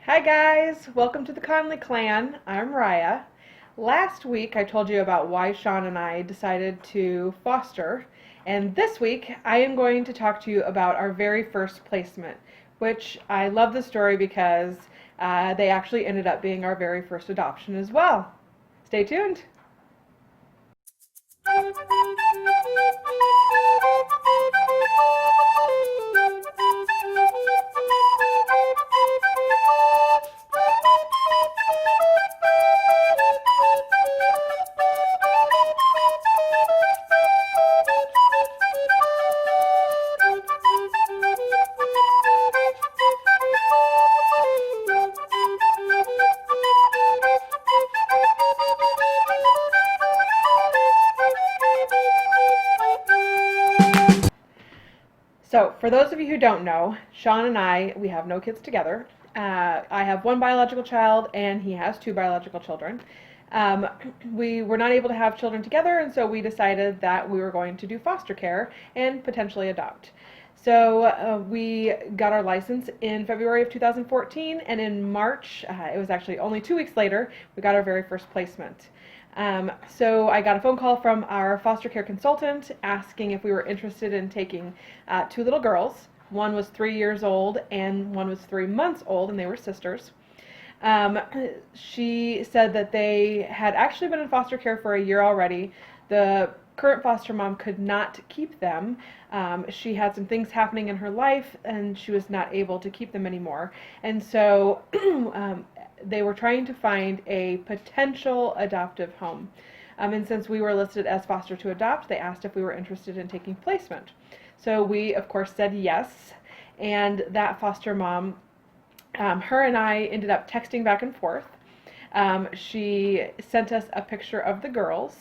Hi guys, welcome to the Conley Clan. I'm Raya. Last week I told you about why Sean and I decided to foster, and this week I am going to talk to you about our very first placement, which I love the story because they actually ended up being our very first adoption as well. Stay tuned. So, for those of you who don't know, Sean and we have no kids together. I have one biological child, and he has two biological children. Um, we were not able to have children together, and so we decided that we were going to do foster care and potentially adopt. So we got our license in February of 2014, and in March, it was actually only 2 weeks later, we got our very first placement. So I got a phone call from our foster care consultant asking if we were interested in taking two little girls. One was 3 years old and one was 3 months old, and they were sisters. Um, she said that they had actually been in foster care for a year already. The current foster mom could not keep them. She had some things happening in her life and she was not able to keep them anymore. And so they were trying to find a potential adoptive home. And since we were listed as foster to adopt, they asked if we were interested in taking placement. So we, of course, said yes. And that foster mom, her and I ended up texting back and forth. She sent us a picture of the girls.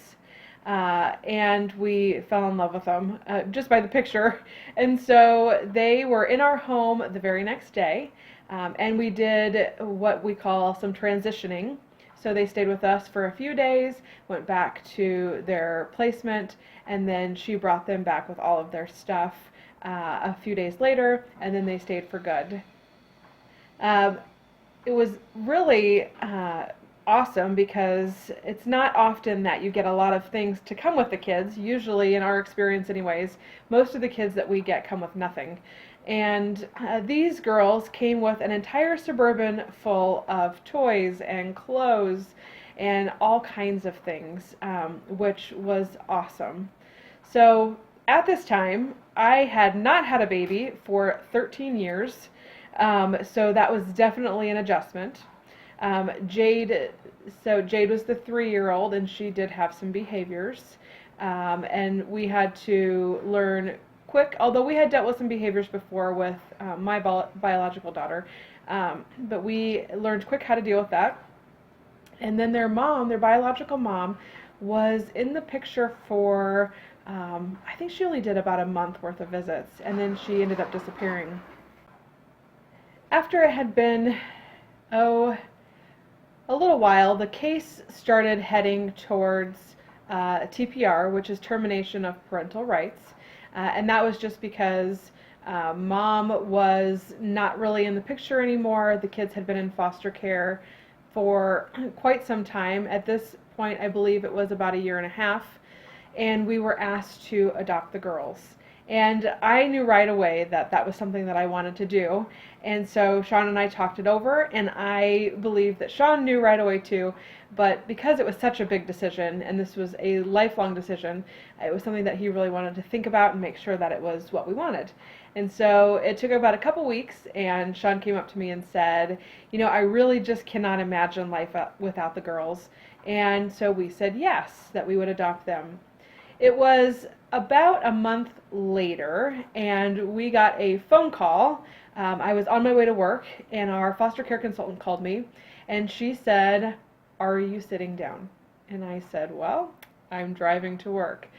And we fell in love with them just by the picture. And so they were in our home the very next day, and we did what we call some transitioning. So they stayed with us for a few days, went back to their placement, and then she brought them back with all of their stuff a few days later, and then they stayed for good. It was really awesome because it's not often that you get a lot of things to come with the kids. Usually, in our experience anyways, most of the kids that we get come with nothing. And these girls came with an entire Suburban full of toys and clothes and all kinds of things, which was awesome. So at this time, I had not had a baby for 13 years, so that was definitely an adjustment. Jade was the 3-year-old, and she did have some behaviors, and we had to learn quick, although we had dealt with some behaviors before with my biological daughter, but we learned quick how to deal with that. And then their mom, their biological mom, was in the picture for, I think she only did about a month worth of visits, and then she ended up disappearing. After it had been, a little while, the case started heading towards TPR, which is termination of parental rights, and that was just because mom was not really in the picture anymore. The kids had been in foster care for quite some time. At this point, I believe it was about a year and a half, and we were asked to adopt the girls. And I knew right away that that was something that I wanted to do. And so Sean and I talked it over, and I believe that Sean knew right away too. But because it was such a big decision, and this was a lifelong decision, it was something that he really wanted to think about and make sure that it was what we wanted. And so it took about a couple weeks, and Sean came up to me and said, I really just cannot imagine life without the girls. And so we said yes, that we would adopt them. It was about a month later, and we got a phone call. I was on my way to work, and our foster care consultant called me, and she said, "Are you sitting down?" And I said, "Well, I'm driving to work."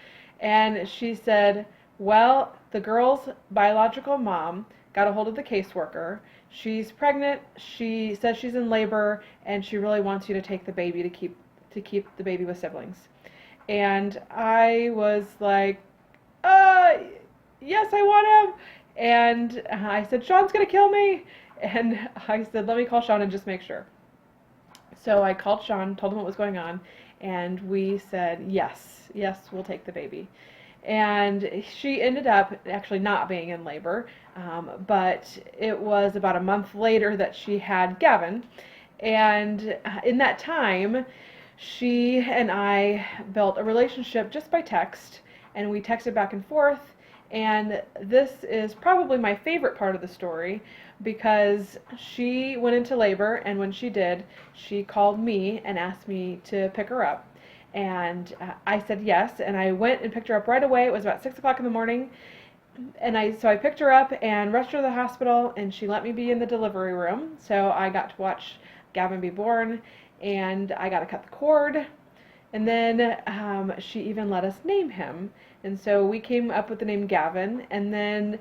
And she said, "Well, the girl's biological mom got a hold of the caseworker. She's pregnant. She says she's in labor, and she really wants you to take the baby to keep the baby with siblings." And I was like, yes, I want him. And I said, Sean's going to kill me. And I said, let me call Sean and just make sure. So I called Sean, told him what was going on, and we said, yes, yes, we'll take the baby. And she ended up actually not being in labor, but it was about a month later that she had Gavin. And in that time, she and I built a relationship just by text, and we texted back and forth. And this is probably my favorite part of the story because she went into labor, and when she did, she called me and asked me to pick her up. And I said yes, and I went and picked her up right away. It was about 6 o'clock in the morning, and so I picked her up and rushed her to the hospital, and she let me be in the delivery room. So I got to watch Gavin be born, and I got to cut the cord, and then she even let us name him. And so we came up with the name Gavin, and then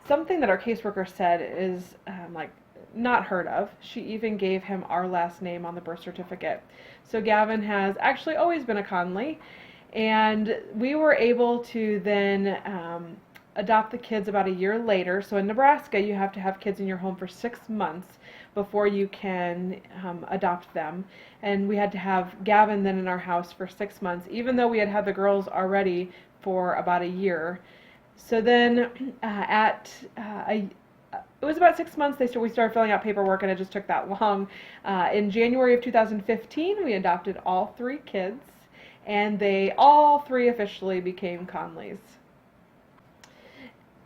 something that our caseworker said is like not heard of. She even gave him our last name on the birth certificate. So Gavin has actually always been a Conley, and we were able to then adopt the kids about a year later. So in Nebraska, you have to have kids in your home for 6 months before you can adopt them. And we had to have Gavin then in our house for 6 months, even though we had had the girls already for about a year. So then it was about 6 months we started filling out paperwork, and it just took that long. In January of 2015, we adopted all 3 kids, and they all 3 officially became Conleys.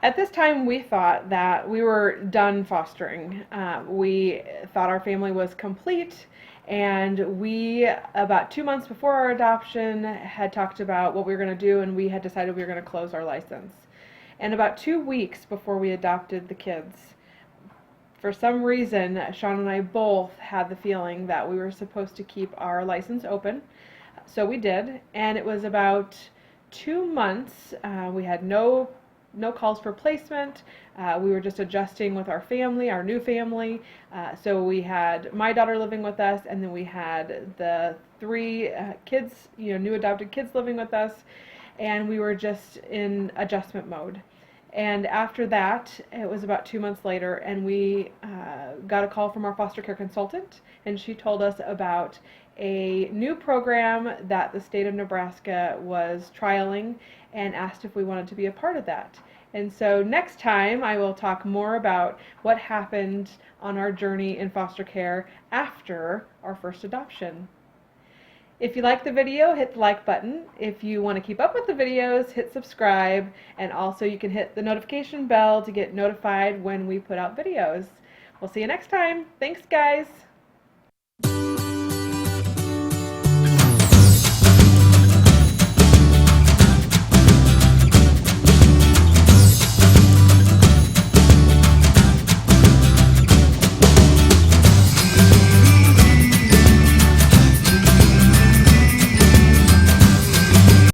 At this time, we thought that we were done fostering. We thought our family was complete, and we, about 2 months before our adoption, had talked about what we were going to do, and we had decided we were going to close our license. And about 2 weeks before we adopted the kids, for some reason, Sean and I both had the feeling that we were supposed to keep our license open. So we did, and it was about 2 months. We had no calls for placement. We were just adjusting with our family, our new family. So we had my daughter living with us, and then we had the 3 kids, new adopted kids living with us, and we were just in adjustment mode. And after that, it was about 2 months later, and we got a call from our foster care consultant, and she told us about a new program that the state of Nebraska was trialing and asked if we wanted to be a part of that. And so next time I will talk more about what happened on our journey in foster care after our first adoption. If you like the video, hit the like button. If you want to keep up with the videos, hit subscribe, and also you can hit the notification bell to get notified when we put out videos. We'll see you next time. Thanks, guys.